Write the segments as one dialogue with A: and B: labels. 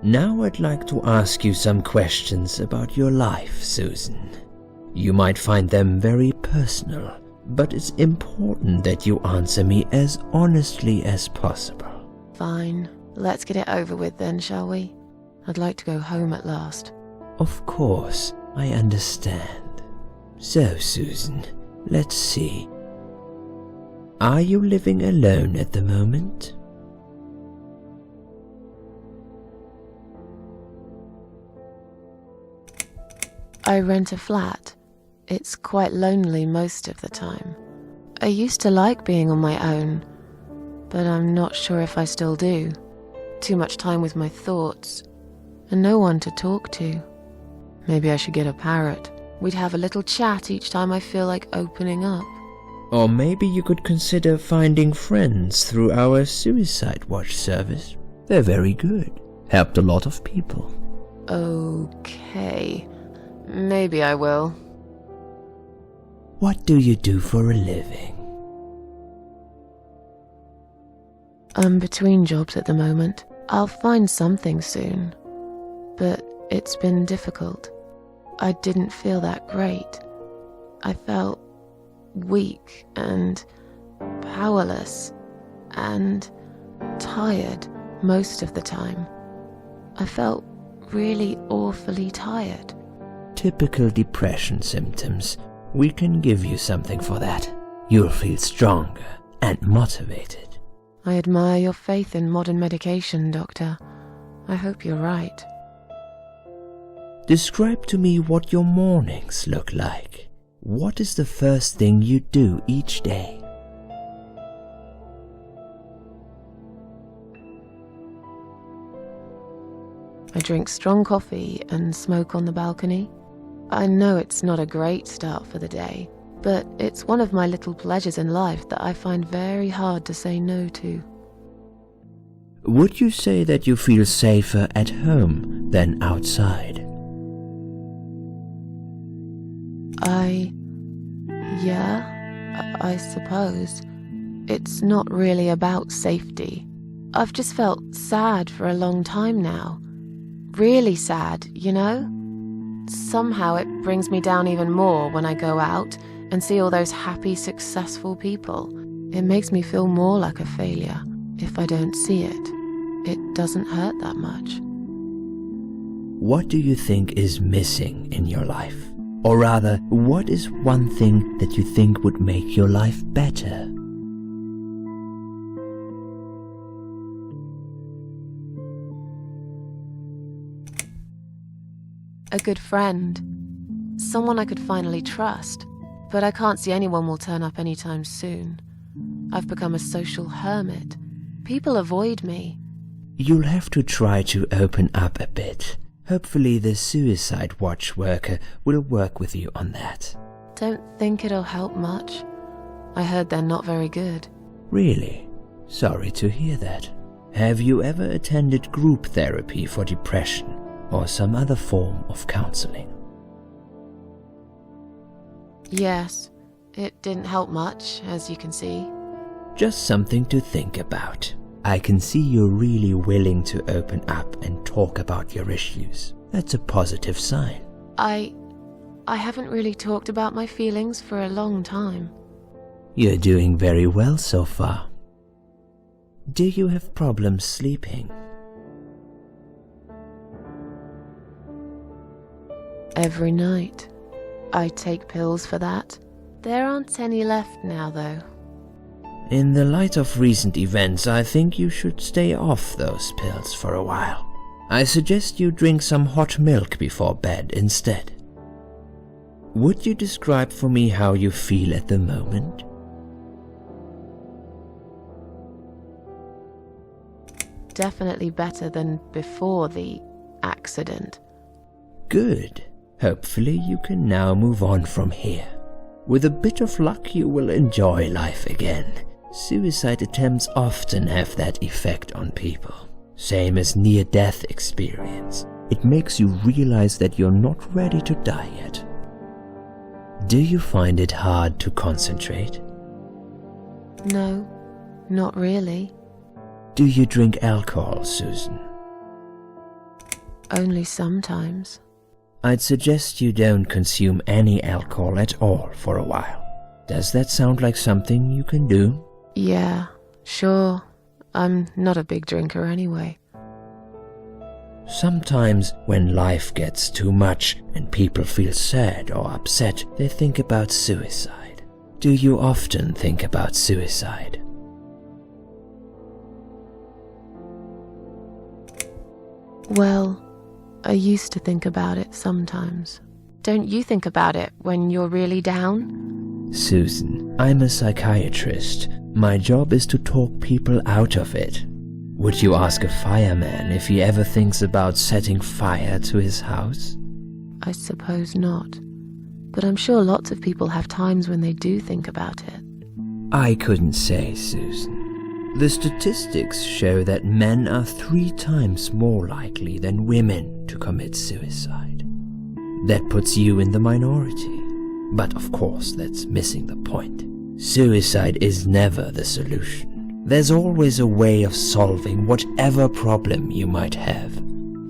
A: Now I'd like to ask you some questions about your life, Susan. You might find them very personal, but it's important that you answer me as honestly as possible.
B: Fine. Let's get it over with then, shall we? I'd like to go home at last.
A: Of course, I understand. So, Susan, let's see. Are you living alone at the moment?
B: I rent a flat. It's quite lonely most of the time. I used to like being on my own, but I'm not sure if I still do. Too much time with my thoughts, and no one to talk to. Maybe I should get a parrot. We'd have a little chat each time I feel like opening up.
A: Or maybe you could consider finding friends through our Suicide Watch service. They're very good. Helped a lot of people.
B: Okay. Maybe I will.
A: What do you do for a living?
B: I'm between jobs at the moment. I'll find something soon. But it's been difficult. I didn't feel that great. I felt weak and powerless and tired most of the time. I felt really awfully tired.
A: Typical depression symptoms. We can give you something for that. You'll feel stronger and motivated.
B: I admire your faith in modern medication, Doctor. I hope you're right.
A: Describe to me what your mornings look like. What is the first thing you do each day?
B: I drink strong coffee and smoke on the balcony. I know it's not a great start for the day, but it's one of my little pleasures in life that I find very hard to say no to.
A: Would you say that you feel safer at home than outside?
B: I suppose. It's not really about safety. I've just felt sad for a long time now. Really sad, you know? Somehow it brings me down even more when I go out and see all those happy, successful people. It makes me feel more like a failure. If I don't see it, it doesn't hurt that much.
A: What do you think is missing in your life? Or rather, what is one thing that you think would make your life better?
B: A good friend. Someone I could finally trust. But I can't see anyone will turn up anytime soon. I've become a social hermit. People avoid me.
A: You'll have to try to open up a bit. Hopefully the Suicide Watch worker will work with you on that.
B: Don't think it'll help much. I heard they're not very good.
A: Really? Sorry to hear that. Have you ever attended group therapy for depression or some other form of counseling?
B: Yes, it didn't help much, as you can see.
A: Just something to think about. I can see you're really willing to open up and talk about your issues. That's a positive sign.
B: I haven't really talked about my feelings for a long time.
A: You're doing very well so far. Do you have problems sleeping?
B: Every night. I take pills for that. There aren't any left now, though.
A: In the light of recent events, I think you should stay off those pills for a while. I suggest you drink some hot milk before bed instead. Would you describe for me how you feel at the moment?
B: Definitely better than before the accident.
A: Good. Hopefully you can now move on from here. With a bit of luck you will enjoy life again. Suicide attempts often have that effect on people. Same as near-death experience. It makes you realize that you're not ready to die yet. Do you find it hard to concentrate?
B: No, not really.
A: Do you drink alcohol, Susan?
B: Only sometimes.
A: I'd suggest you don't consume any alcohol at all for a while. Does that sound like something you can do?
B: Yeah, sure. I'm not a big drinker anyway.
A: Sometimes when life gets too much and people feel sad or upset, they think about suicide. Do you often think about suicide?
B: Well, I used to think about it sometimes. Don't you think about it when you're really down?
A: Susan, I'm a psychiatrist. My job is to talk people out of it. Would you ask a fireman if he ever thinks about setting fire to his house?
B: I suppose not. But I'm sure lots of people have times when they do think about it.
A: I couldn't say, Susan. The statistics show that men are 3 times more likely than women to commit suicide. That puts you in the minority. But of course, that's missing the point. Suicide is never the solution. There's always a way of solving whatever problem you might have.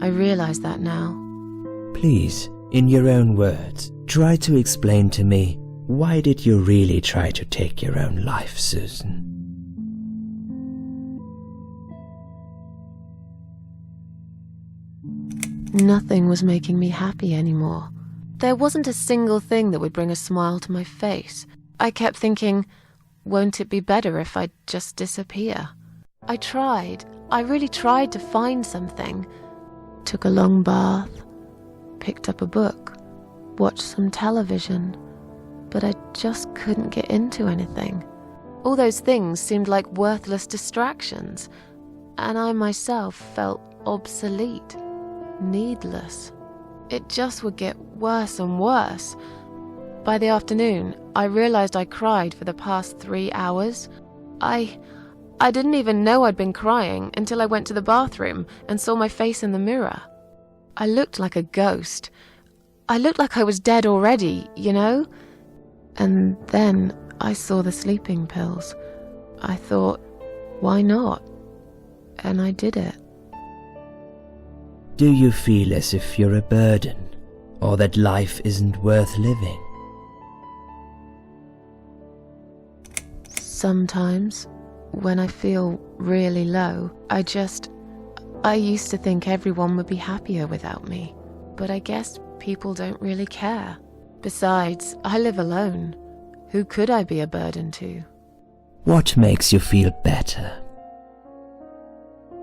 B: I realize that now.
A: Please, in your own words, try to explain to me, why did you really try to take your own life, Susan?
B: Nothing was making me happy anymore. There wasn't a single thing that would bring a smile to my face. I kept thinking, won't it be better if I just disappear? I really tried to find something. Took a long bath, picked up a book, watched some television, but I just couldn't get into anything. All those things seemed like worthless distractions, and I myself felt obsolete, needless. It just would get worse and worse. By the afternoon, I realized I cried for the past 3 hours. I didn't even know I'd been crying until I went to the bathroom and saw my face in the mirror. I looked like a ghost. I looked like I was dead already, you know? And then I saw the sleeping pills. I thought, why not? And I did it.
A: Do you feel as if you're a burden, or that life isn't worth living?
B: Sometimes, when I feel really low, I used to think everyone would be happier without me. But I guess people don't really care. Besides, I live alone. Who could I be a burden to?
A: What makes you feel better?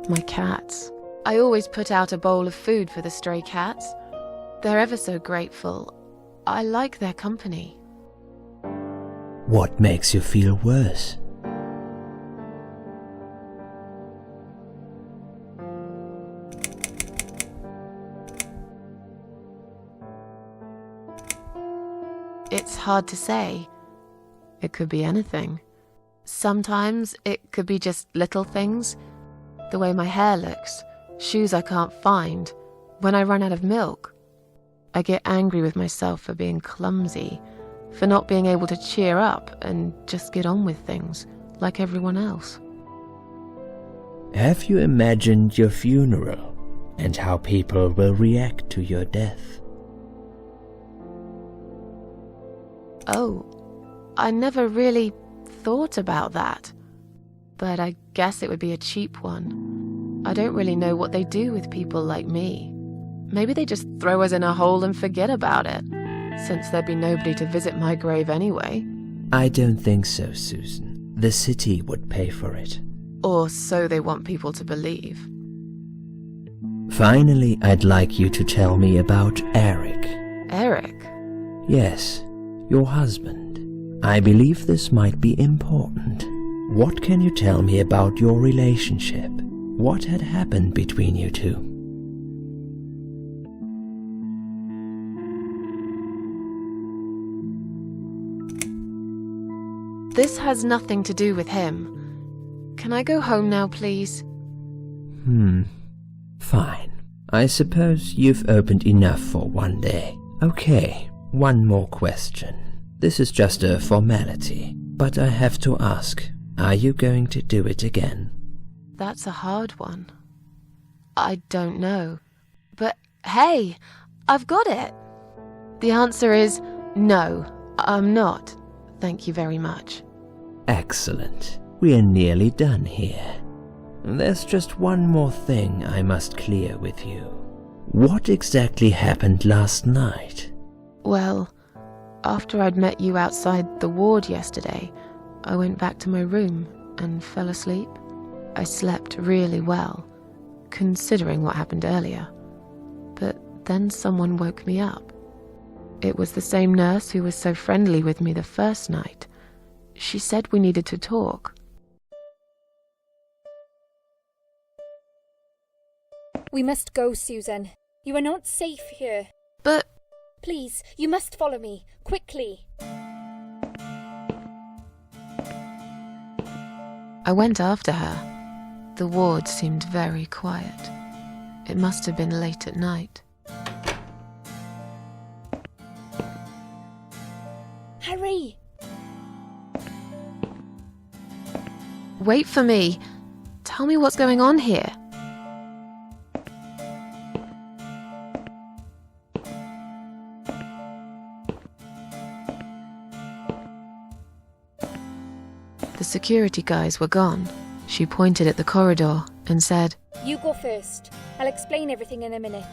B: My cats. I always put out a bowl of food for the stray cats. They're ever so grateful. I like their company.
A: What makes you feel worse?
B: It's hard to say. It could be anything. Sometimes it could be just little things. The way my hair looks, shoes I can't find, when I run out of milk. I get angry with myself for being clumsy, for not being able to cheer up and just get on with things like everyone else.
A: Have you imagined your funeral and how people will react to your death?
B: Oh, I never really thought about that. But I guess it would be a cheap one. I don't really know what they do with people like me. Maybe they just throw us in a hole and forget about it, since there'd be nobody to visit my grave anyway.
A: I don't think so, Susan. The city would pay for it.
B: Or so they want people to believe.
A: Finally, I'd like you to tell me about Eric.
B: Eric?
A: Yes, your husband. I believe this might be important. What can you tell me about your relationship? What had happened between you two?
B: This has nothing to do with him. Can I go home now, please?
A: Fine. I suppose you've opened enough for one day. Okay, one more question. This is just a formality, but I have to ask. Are you going to do it again?
B: That's a hard one. I don't know. But hey, I've got it. The answer is no, I'm not. Thank you very much.
A: Excellent. We are nearly done here. There's just one more thing I must clear with you. What exactly happened last night?
B: Well, after I'd met you outside the ward yesterday, I went back to my room and fell asleep. I slept really well, considering what happened earlier. But then someone woke me up. It was the same nurse who was so friendly with me the first night. She said we needed to talk.
C: We must go, Susan. You are not safe here.
B: But...
C: Please, you must follow me, quickly.
B: I went after her. The ward seemed very quiet. It must have been late at night.
C: Hurry!
B: Wait for me. Tell me what's going on here. The security guys were gone. She pointed at the corridor and said,
C: You go first. I'll explain everything in a minute.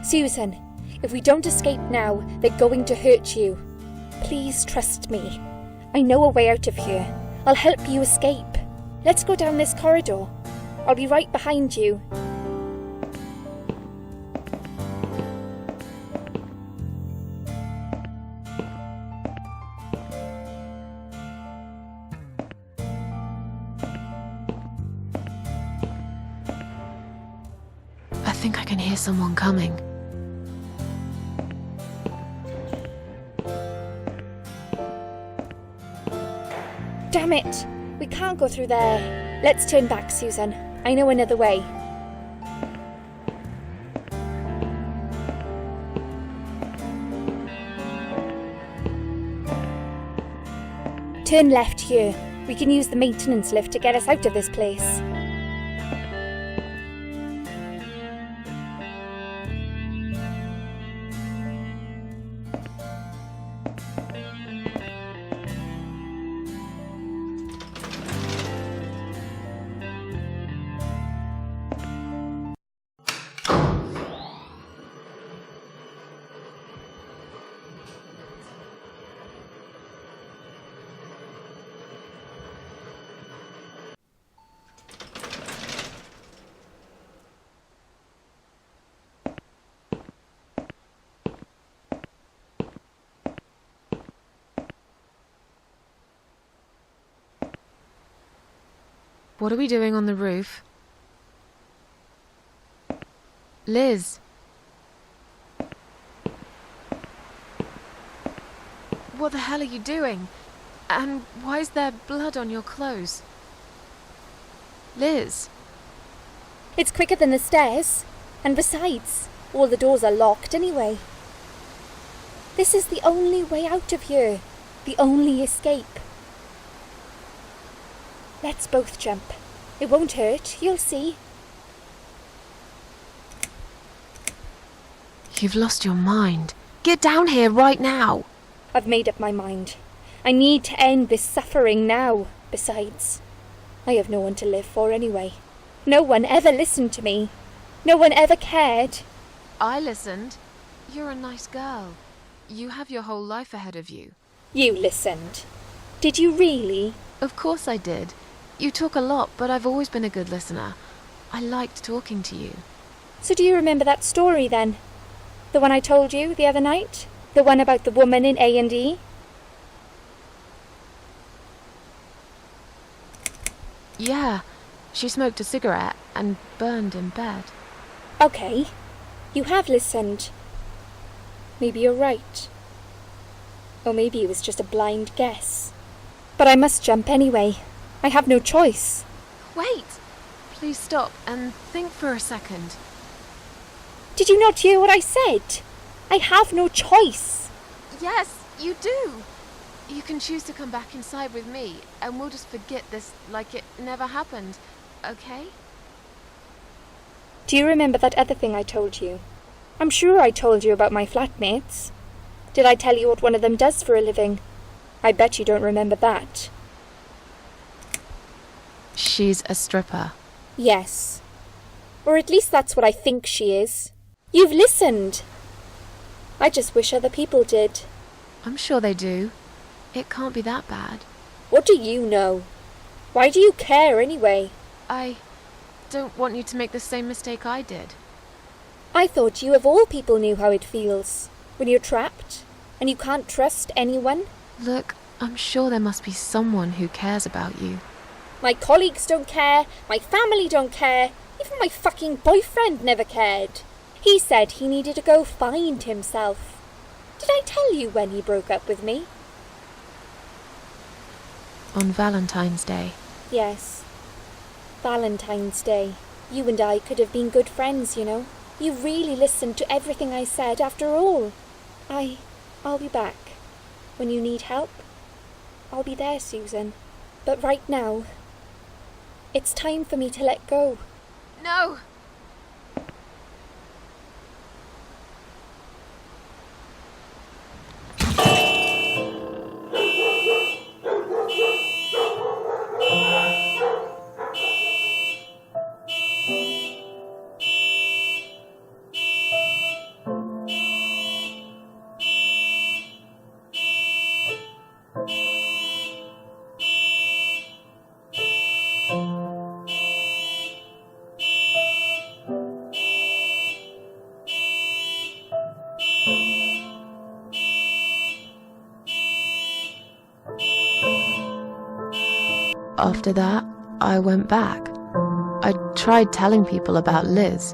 C: Susan, if we don't escape now, they're going to hurt you. Please trust me. I know a way out of here. I'll help you escape. Let's go down this corridor. I'll be right behind you.
B: I think I can hear someone coming.
C: Damn it! We can't go through there. Let's turn back, Susan. I know another way. Turn left here. We can use the maintenance lift to get us out of this place.
B: What are we doing on the roof? Liz. What the hell are you doing? And why is there blood on your clothes? Liz.
C: It's quicker than the stairs. And besides, all the doors are locked anyway. This is the only way out of here. The only escape. Let's both jump. It won't hurt, you'll see.
B: You've lost your mind. Get down here right now.
C: I've made up my mind. I need to end this suffering now. Besides, I have no one to live for anyway. No one ever listened to me. No one ever cared.
B: I listened. You're a nice girl. You have your whole life ahead of you.
C: You listened. Did you really?
B: Of course I did. You talk a lot, but I've always been a good listener. I liked talking to you.
C: So do you remember that story then? The one I told you the other night? The one about the woman in A&E?
B: Yeah, she smoked a cigarette and burned in bed.
C: Okay, you have listened. Maybe you're right. Or maybe it was just a blind guess. But I must jump anyway. I have no choice.
B: Wait! Please stop and think for a second.
C: Did you not hear what I said? I have no choice.
B: Yes, you do. You can choose to come back inside with me, and we'll just forget this like it never happened, okay?
C: Do you remember that other thing I told you? I'm sure I told you about my flatmates. Did I tell you what one of them does for a living? I bet you don't remember that.
B: She's a stripper.
C: Yes. Or at least that's what I think she is. You've listened. I just wish other people did.
B: I'm sure they do. It can't be that bad.
C: What do you know? Why do you care anyway?
B: I don't want you to make the same mistake I did.
C: I thought you of all people knew how it feels when you're trapped and you can't trust anyone.
B: Look, I'm sure there must be someone who cares about you.
C: My colleagues don't care, my family don't care, even my fucking boyfriend never cared. He said he needed to go find himself. Did I tell you when he broke up with me?
B: On Valentine's Day.
C: Yes. Valentine's Day. You and I could have been good friends, you know. You really listened to everything I said after all. I'll be back. When you need help, I'll be there, Susan. But right now, it's time for me to let go.
B: No! After that, I went back. I tried telling people about Liz,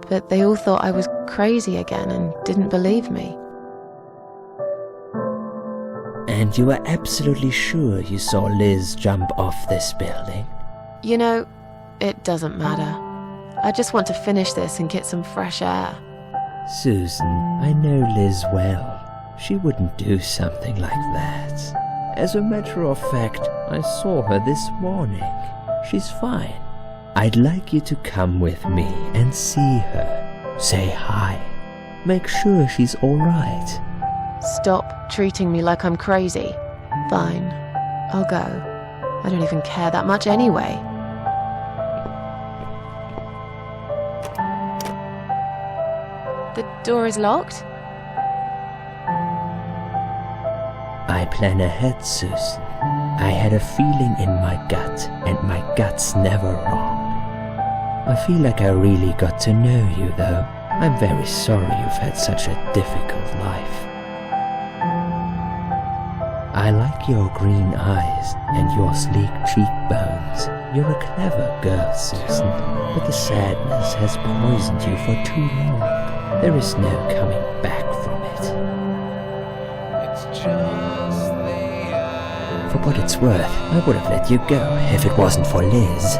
B: but they all thought I was crazy again and didn't believe me.
A: And you were absolutely sure you saw Liz jump off this building?
B: You know, it doesn't matter. I just want to finish this and get some fresh air.
A: Susan, I know Liz well. She wouldn't do something like that. As a matter of fact, I saw her this morning. She's fine. I'd like you to come with me and see her. Say hi. Make sure she's all right.
B: Stop treating me like I'm crazy. Fine, I'll go. I don't even care that much anyway. The door is locked?
A: I plan ahead, Susan. I had a feeling in my gut, and my gut's never wrong. I feel like I really got to know you, though. I'm very sorry you've had such a difficult life. I like your green eyes and your sleek cheekbones. You're a clever girl, Susan, but the sadness has poisoned you for too long. There is no coming back from it. For what it's worth, I would have let you go if it wasn't for Liz.